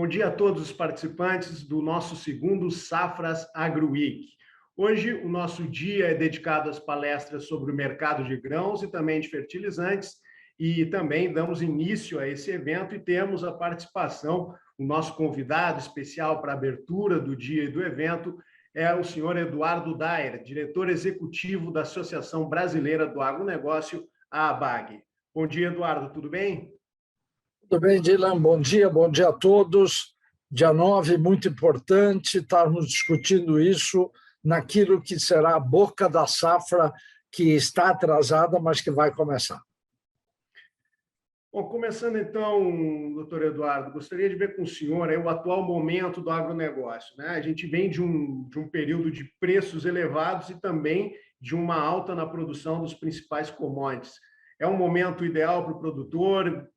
Bom dia a todos os participantes do nosso segundo Safras Agro Week. Hoje o nosso dia é dedicado às palestras sobre o mercado de grãos e também de fertilizantes, e também damos início a esse evento e temos a participação, o nosso convidado especial para a abertura do dia e do evento é o senhor Eduardo Daer, diretor executivo da Associação Brasileira do Agronegócio, a ABAG. Bom dia, Eduardo, tudo bem? Tudo bem, Dylan? Bom dia a todos. Dia 9, muito importante estarmos discutindo isso naquilo que será a boca da safra, que está atrasada, mas que vai começar. Bom, começando então, doutor Eduardo, gostaria de ver com o senhor o atual momento do agronegócio, né? A gente vem de um período de preços elevados e também de uma alta na produção dos principais commodities. É um momento ideal para o produtor,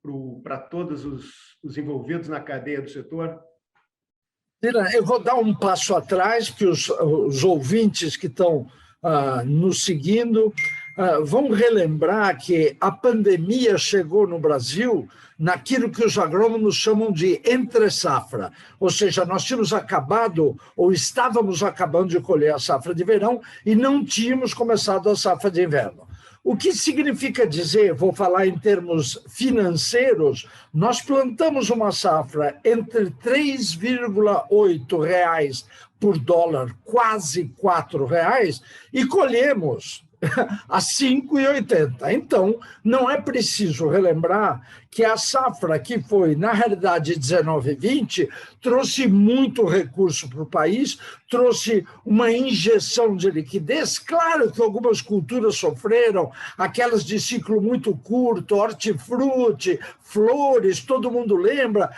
para todos os envolvidos na cadeia do setor? Eu vou dar um passo atrás, que os ouvintes que estão nos seguindo vão relembrar que a pandemia chegou no Brasil naquilo que os agrônomos chamam de entre-safra, ou seja, nós tínhamos acabado ou estávamos acabando de colher a safra de verão e não tínhamos começado a safra de inverno. O que significa dizer, vou falar em termos financeiros, nós plantamos uma safra entre R$ 3,8 por dólar, quase R$ 4, e colhemos a 5,80. Então, não é preciso relembrar que a safra que foi, na realidade, 19-20, trouxe muito recurso para o país, trouxe uma injeção de liquidez. Claro que algumas culturas sofreram, aquelas de ciclo muito curto, hortifruti, flores, todo mundo lembra,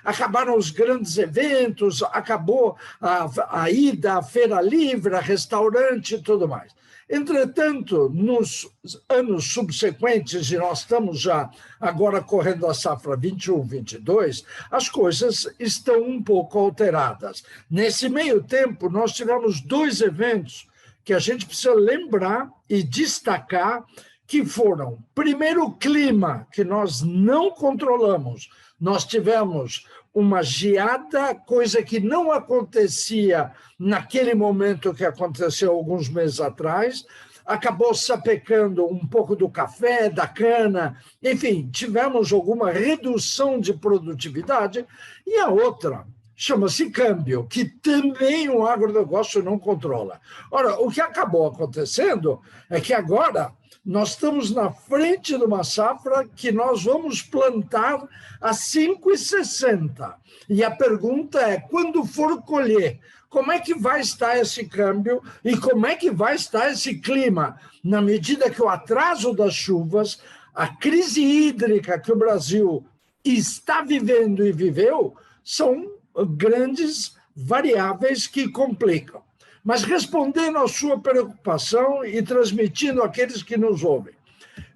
acabaram os grandes eventos, acabou a ida à feira livre, a restaurante e tudo mais. Entretanto, nos anos subsequentes, e nós estamos já agora correndo a safra 21-22, as coisas estão um pouco alteradas. Nesse meio tempo, nós tivemos dois eventos que a gente precisa lembrar e destacar, que foram, primeiro, o clima, que nós não controlamos. Nós tivemos uma geada, coisa que não acontecia naquele momento que aconteceu alguns meses atrás, acabou sapecando um pouco do café, da cana, enfim, tivemos alguma redução de produtividade. E a outra chama-se câmbio, que também o agronegócio não controla. Ora, o que acabou acontecendo é que agora nós estamos na frente de uma safra que nós vamos plantar a 5,60. E a pergunta é, quando for colher, como é que vai estar esse câmbio e como é que vai estar esse clima? Na medida que o atraso das chuvas, a crise hídrica que o Brasil está vivendo e viveu, são grandes variáveis que complicam. Mas respondendo à sua preocupação e transmitindo àqueles que nos ouvem,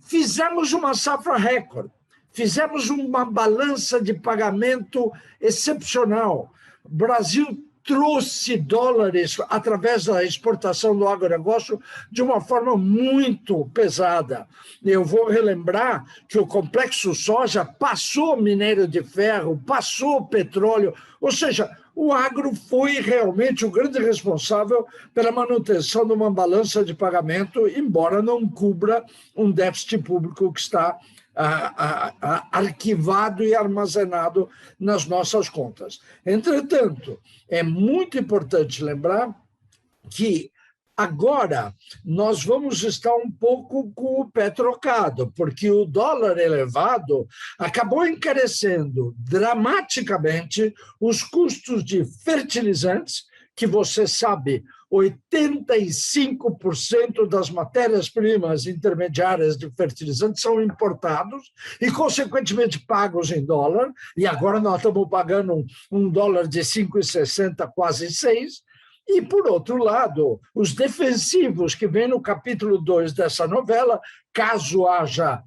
fizemos uma safra recorde, fizemos uma balança de pagamento excepcional. O Brasil trouxe dólares através da exportação do agronegócio de uma forma muito pesada. Eu vou relembrar que o complexo soja passou minério de ferro, passou petróleo, ou seja, o agro foi realmente o grande responsável pela manutenção de uma balança de pagamento, embora não cubra um déficit público que está arquivado e armazenado nas nossas contas. Entretanto, é muito importante lembrar que agora nós vamos estar um pouco com o pé trocado, porque o dólar elevado acabou encarecendo dramaticamente os custos de fertilizantes, que você sabe, 85% das matérias-primas intermediárias de fertilizantes são importados e, consequentemente, pagos em dólar, e agora nós estamos pagando um dólar de 5,60, quase 6. E, por outro lado, os defensivos que vem no capítulo 2 dessa novela, caso haja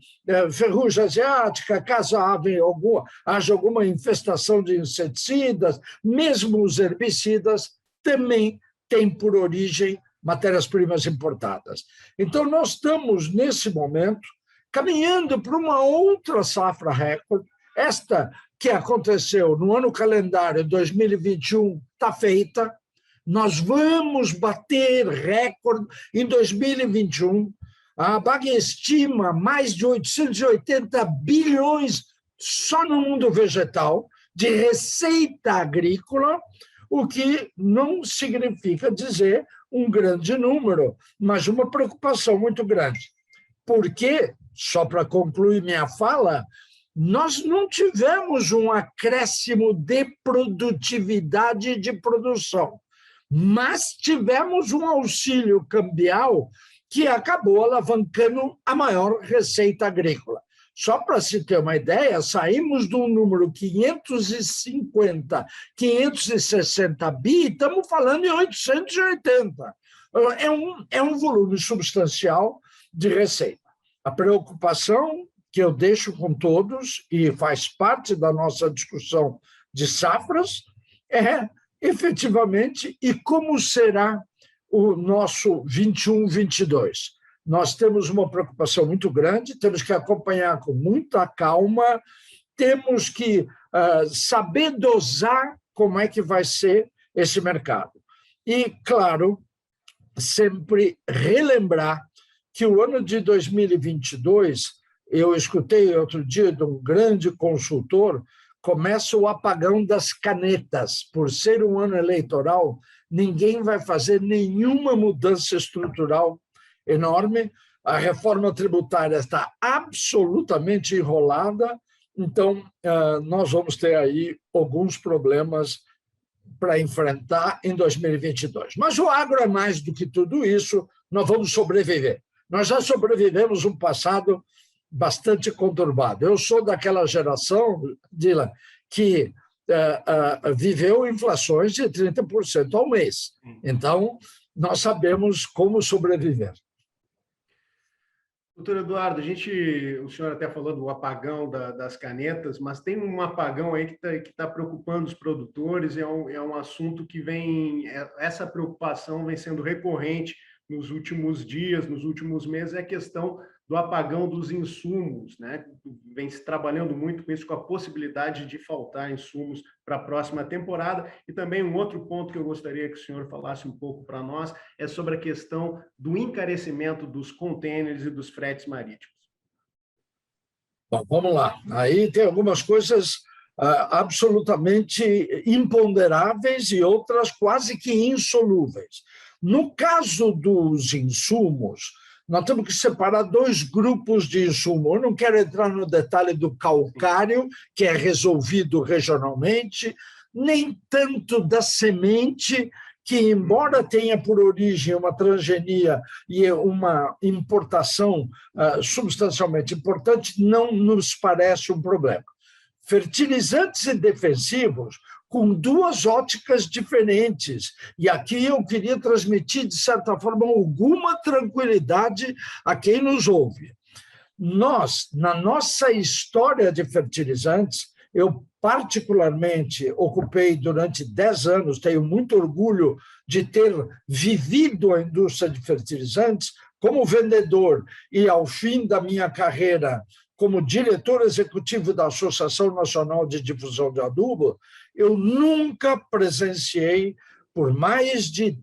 ferrugem asiática, caso haja alguma infestação de inseticidas, mesmo os herbicidas, também tem por origem matérias-primas importadas. Então, nós estamos, nesse momento, caminhando para uma outra safra recorde, Esta que aconteceu no ano calendário 2021 está feita. Nós vamos bater recorde em 2021. A BAG estima mais de 880 bilhões só no mundo vegetal de receita agrícola, o que não significa dizer um grande número, mas uma preocupação muito grande. Porque, só para concluir minha fala, nós não tivemos um acréscimo de produtividade e de produção, mas tivemos um auxílio cambial que acabou alavancando a maior receita agrícola. Só para se ter uma ideia, saímos de um número 550, 560 bi, e estamos falando em 880. É um volume substancial de receita. A preocupação que eu deixo com todos, e faz parte da nossa discussão de safras, é efetivamente e como será o nosso 21-22. Nós temos uma preocupação muito grande, temos que acompanhar com muita calma, temos que saber dosar como é que vai ser esse mercado. E, claro, sempre relembrar que o ano de 2022, eu escutei outro dia de um grande consultor, começa o apagão das canetas. Por ser um ano eleitoral, ninguém vai fazer nenhuma mudança estrutural enorme, a reforma tributária está absolutamente enrolada, então nós vamos ter aí alguns problemas para enfrentar em 2022. Mas o agro é mais do que tudo isso, nós vamos sobreviver. Nós já sobrevivemos um passado bastante conturbado. Eu sou daquela geração, Dylan, que viveu inflações de 30% ao mês. Então, nós sabemos como sobreviver. Doutor Eduardo, o senhor até falou do apagão das canetas, mas tem um apagão aí que tá preocupando os produtores, é um assunto que essa preocupação vem sendo recorrente nos últimos dias, nos últimos meses, é a questão do apagão dos insumos, né? Vem se trabalhando muito com isso, com a possibilidade de faltar insumos para a próxima temporada. E também um outro ponto que eu gostaria que o senhor falasse um pouco para nós é sobre a questão do encarecimento dos contêineres e dos fretes marítimos. Bom, vamos lá. Aí tem algumas coisas absolutamente imponderáveis e outras quase que insolúveis. No caso dos insumos, nós temos que separar dois grupos de insumo. Eu não quero entrar no detalhe do calcário, que é resolvido regionalmente, nem tanto da semente, que, embora tenha por origem uma transgenia e uma importação substancialmente importante, não nos parece um problema. Fertilizantes e defensivos, com duas óticas diferentes. E aqui eu queria transmitir, de certa forma, alguma tranquilidade a quem nos ouve. Nós, na nossa história de fertilizantes, eu particularmente ocupei durante 10 anos, tenho muito orgulho de ter vivido a indústria de fertilizantes como vendedor e, ao fim da minha carreira, como diretor executivo da Associação Nacional de Difusão de Adubo, eu nunca presenciei, por mais de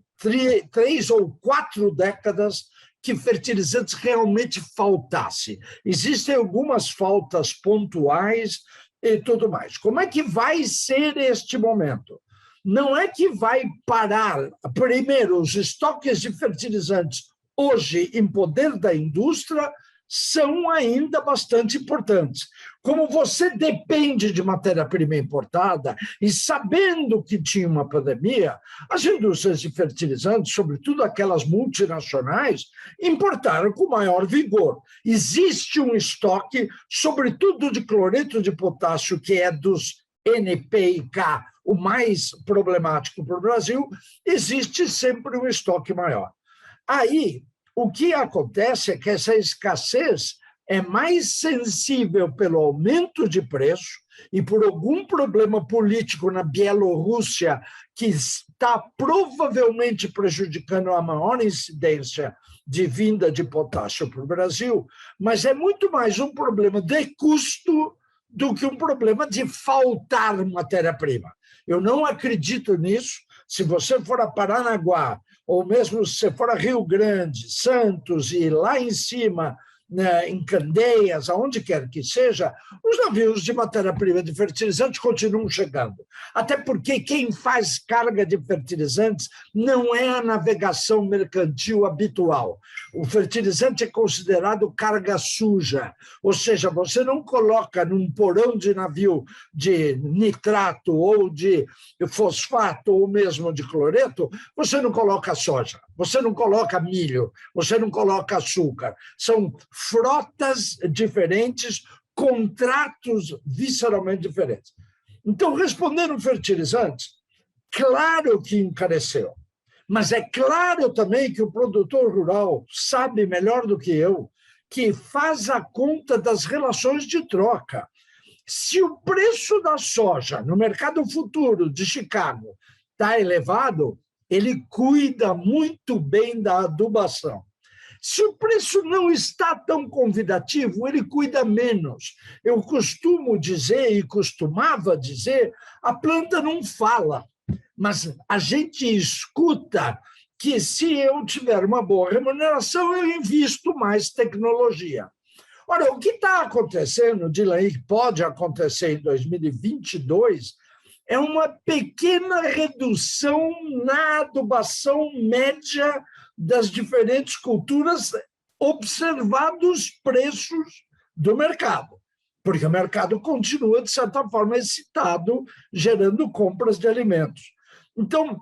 3 ou 4 décadas, que fertilizantes realmente faltassem. Existem algumas faltas pontuais e tudo mais. Como é que vai ser este momento? Não é que vai parar, primeiro, os estoques de fertilizantes hoje em poder da indústria são ainda bastante importantes. Como você depende de matéria-prima importada e sabendo que tinha uma pandemia, as indústrias de fertilizantes, sobretudo aquelas multinacionais, importaram com maior vigor. Existe um estoque, sobretudo de cloreto de potássio, que é dos NP e K, o mais problemático para o Brasil, existe sempre um estoque maior. Aí, o que acontece é que essa escassez é mais sensível pelo aumento de preço e por algum problema político na Bielorrússia que está provavelmente prejudicando a maior incidência de vinda de potássio para o Brasil, mas é muito mais um problema de custo do que um problema de faltar matéria-prima. Eu não acredito nisso. Se você for a Paranaguá, ou mesmo se você for a Rio Grande, Santos e lá em cima, né, em Candeias, aonde quer que seja, os navios de matéria-prima de fertilizantes continuam chegando. Até porque quem faz carga de fertilizantes não é a navegação mercantil habitual. O fertilizante é considerado carga suja, ou seja, você não coloca num porão de navio de nitrato ou de fosfato ou mesmo de cloreto, você não coloca soja, você não coloca milho, você não coloca açúcar. São frotas diferentes, contratos visceralmente diferentes. Então, respondendo fertilizantes, claro que encareceu, mas é claro também que o produtor rural sabe melhor do que eu que faz a conta das relações de troca. Se o preço da soja no mercado futuro de Chicago está elevado, ele cuida muito bem da adubação. Se o preço não está tão convidativo, ele cuida menos. Eu costumo dizer e costumava dizer, a planta não fala, mas a gente escuta que se eu tiver uma boa remuneração, eu invisto mais tecnologia. Ora, o que está acontecendo, Dylan, e pode acontecer em 2022, é uma pequena redução na adubação média das diferentes culturas, observados os preços do mercado, porque o mercado continua, de certa forma, excitado, gerando compras de alimentos. Então,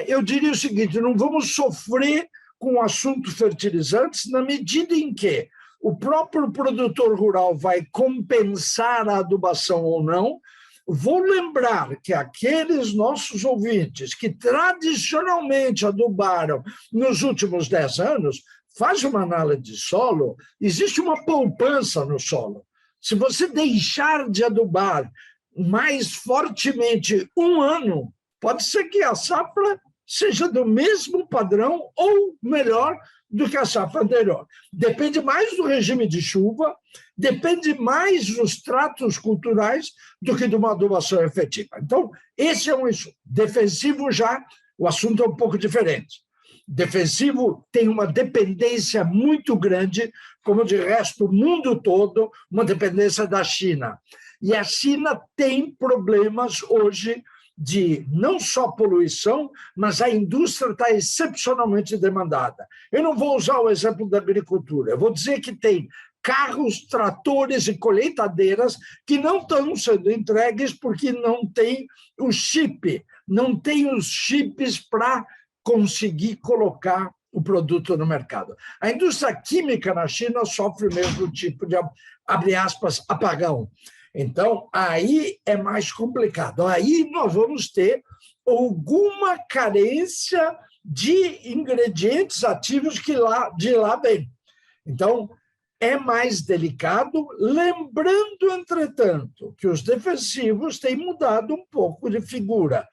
eu diria o seguinte, não vamos sofrer com o assunto fertilizantes na medida em que o próprio produtor rural vai compensar a adubação ou não. Vou lembrar que aqueles nossos ouvintes que tradicionalmente adubaram nos últimos 10 anos, faz uma análise de solo, existe uma poupança no solo. Se você deixar de adubar mais fortemente um ano, pode ser que a safra seja do mesmo padrão ou melhor do que a safra anterior. Depende mais do regime de chuva, depende mais dos tratos culturais do que de uma adubação efetiva. Então, esse é um issue. Defensivo já, o assunto é um pouco diferente. Defensivo tem uma dependência muito grande, como de resto o mundo todo, uma dependência da China. E a China tem problemas hoje de não só poluição, mas a indústria está excepcionalmente demandada. Eu não vou usar o exemplo da agricultura, eu vou dizer que tem carros, tratores e colheitadeiras que não estão sendo entregues porque não tem o chip, não tem os chips para conseguir colocar o produto no mercado. A indústria química na China sofre o mesmo tipo de, abre aspas, apagão. Então, aí é mais complicado. Aí nós vamos ter alguma carência de ingredientes ativos que de lá vem. Então, é mais delicado, lembrando, entretanto, que os defensivos têm mudado um pouco de figura.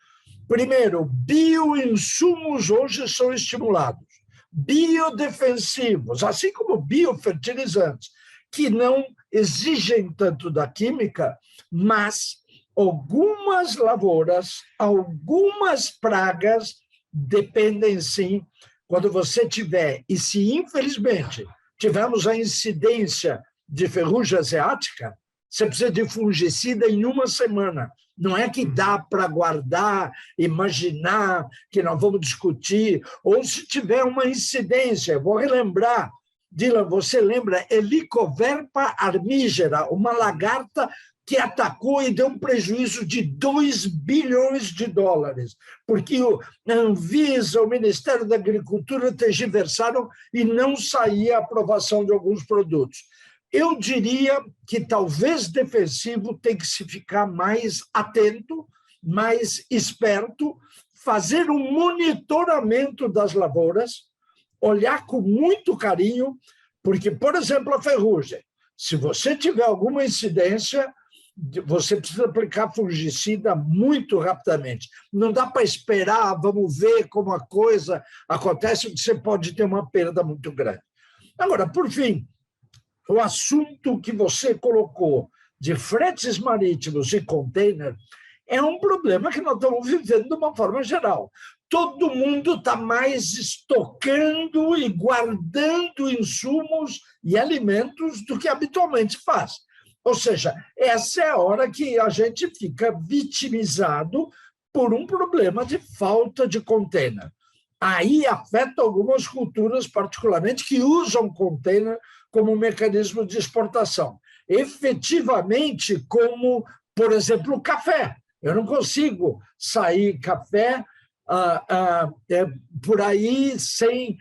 Primeiro, bioinsumos hoje são estimulados. Biodefensivos, assim como biofertilizantes, que não exigem tanto da química, mas algumas lavouras, algumas pragas dependem sim, quando você tiver, e se infelizmente tivermos a incidência de ferrugem asiática, você precisa de fungicida em uma semana. Não é que dá para guardar, imaginar que nós vamos discutir, ou se tiver uma incidência, vou relembrar, Dylan, você lembra Helicoverpa armigera, uma lagarta que atacou e deu um prejuízo de 2 bilhões de dólares, porque a Anvisa, o Ministério da Agricultura tergiversaram e não saía a aprovação de alguns produtos. Eu diria que talvez defensivo tem que se ficar mais atento, mais esperto, fazer um monitoramento das lavouras, olhar com muito carinho, porque, por exemplo, a ferrugem, se você tiver alguma incidência, você precisa aplicar fungicida muito rapidamente. Não dá para esperar, vamos ver como a coisa acontece, porque você pode ter uma perda muito grande. Agora, por fim, o assunto que você colocou de fretes marítimos e container é um problema que nós estamos vivendo de uma forma geral. Todo mundo está mais estocando e guardando insumos e alimentos do que habitualmente faz. Ou seja, essa é a hora que a gente fica vitimizado por um problema de falta de container. Aí afeta algumas culturas, particularmente, que usam container como mecanismo de exportação. Efetivamente, como, por exemplo, o café. Eu não consigo sair café por aí sem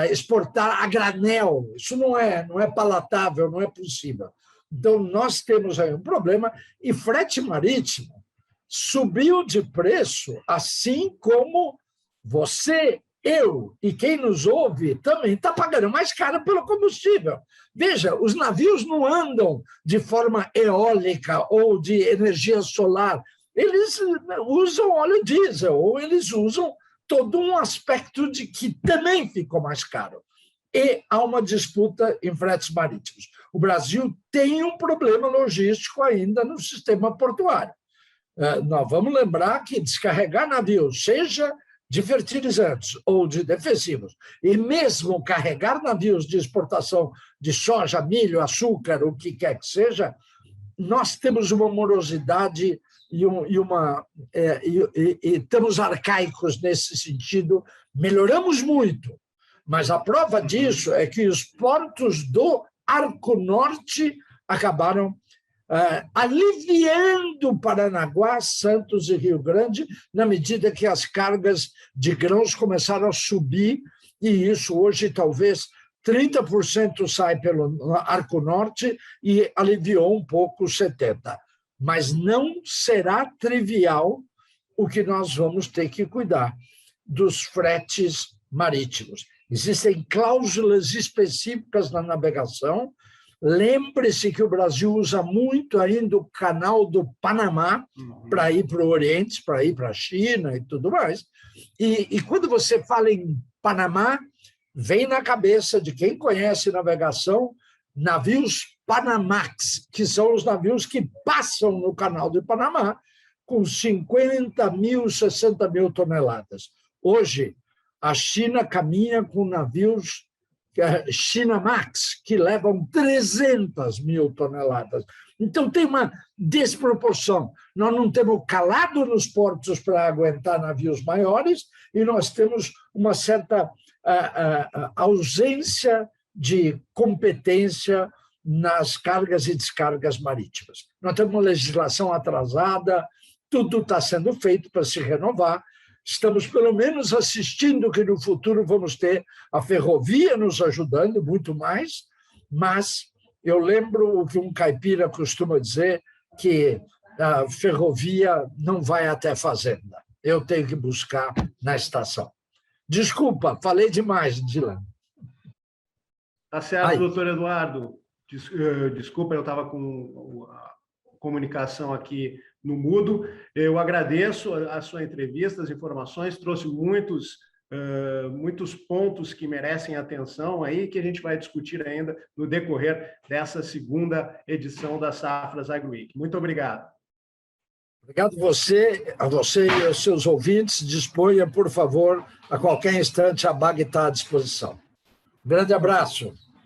exportar a granel. Isso não é palatável, não é possível. Então, nós temos aí um problema, e frete marítimo subiu de preço, assim como você, eu e quem nos ouve também está pagando mais caro pelo combustível. Veja, os navios não andam de forma eólica ou de energia solar. Eles usam óleo diesel, ou eles usam todo um aspecto de que também ficou mais caro. E há uma disputa em fretes marítimos. O Brasil tem um problema logístico ainda no sistema portuário. Nós vamos lembrar que descarregar navios, seja de fertilizantes ou de defensivos, e mesmo carregar navios de exportação de soja, milho, açúcar, o que quer que seja, nós temos uma morosidade e estamos arcaicos nesse sentido. Melhoramos muito, mas a prova disso é que os portos do Arco Norte acabaram aliviando Paranaguá, Santos e Rio Grande, na medida que as cargas de grãos começaram a subir, e isso hoje talvez 30% sai pelo Arco Norte e aliviou um pouco os 70%. Mas não será trivial o que nós vamos ter que cuidar dos fretes marítimos. Existem cláusulas específicas na navegação. Lembre-se que o Brasil usa muito ainda o canal do Panamá para ir para o Oriente, para ir para a China e tudo mais. E quando você fala em Panamá, vem na cabeça de quem conhece navegação navios Panamax, que são os navios que passam no canal do Panamá com 50 mil, 60 mil toneladas. Hoje, a China caminha com navios Chinamax, que levam 300 mil toneladas. Então, tem uma desproporção. Nós não temos calado nos portos para aguentar navios maiores e nós temos uma certa ausência de competência nas cargas e descargas marítimas. Nós temos uma legislação atrasada, tudo está sendo feito para se renovar. Estamos, pelo menos, assistindo que no futuro vamos ter a ferrovia nos ajudando muito mais, mas eu lembro o que um caipira costuma dizer, que a ferrovia não vai até a fazenda. Eu tenho que buscar na estação. Desculpa, falei demais, Dylan. Tá certo, doutor Eduardo. Desculpa, eu estava com a comunicação aqui no mudo. Eu agradeço a sua entrevista, as informações, trouxe muitos pontos que merecem atenção aí, que a gente vai discutir ainda no decorrer dessa segunda edição da Safras AgroWeek. Muito obrigado. Obrigado a você e aos seus ouvintes. Disponha, por favor, a qualquer instante, a BAG está à disposição. Grande abraço.